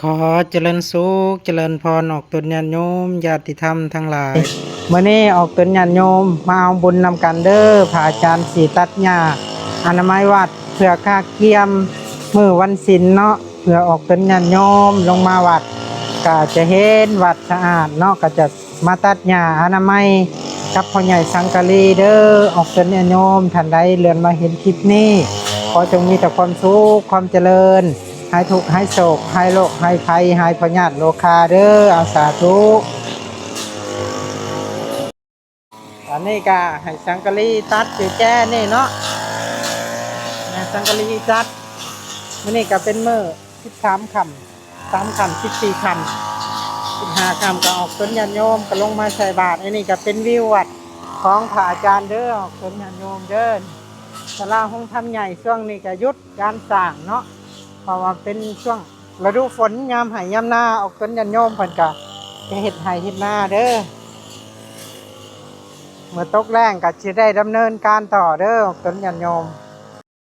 ขอเจริญสุขเจริญพรออกตนญาติโยมญาติธรรมทั้งหลายมื้อนี้ออกตนญาติโยมมาเอาบุญนำกันเด้อพระอาจารย์สีตัดหญ้าอนามัยวัดเพื่อค่าเกียมมื้อวันศีลเนาะเพื่อออกตนญาติโยมลงมาวัดก็จะเห็นวัดสะอาดเนาะก็จะมาตัดหญ้าอนามัยกับพ่อใหญ่สังกะรีเด้อออกตนญาติโยมท่านใดเลื่อนมาเห็นคลิปนี้ขอจงมีแต่ความสุขความเจริญหายทุกข์หายโศกหายโรคหายภัยหายพยาธิโรคาเด้ออาสาธุอันนี้ก็ให้สังกะรีตัดอยู่แจ้นี่เนาะสังกะรีตัดมื้อนี้ก็เป็นมื้อ13ค่ำ3ค่ำ14ค่ำ15ค่ำก็ออกต้นญาติโยมก็ลงมาใส่บาตรอันนี้ก็เป็นวิววัดของพระอาจารย์เด้อออกต้นญาติโยมเด้อศาลาห้องธรรมใหญ่ช่วงนี้ก็หยุดการสร้างเนาะเพราะว่าเป็นช่วงฤดูฝนยามไหยามนาออกต้นญาติโยมเพิ่นก็จะเฮ็ดไร่เฮ็ดนาเด้อเมื่อตกแล้งก็สิได้ดำเนินการต่อเด้อออกต้นญาติโยม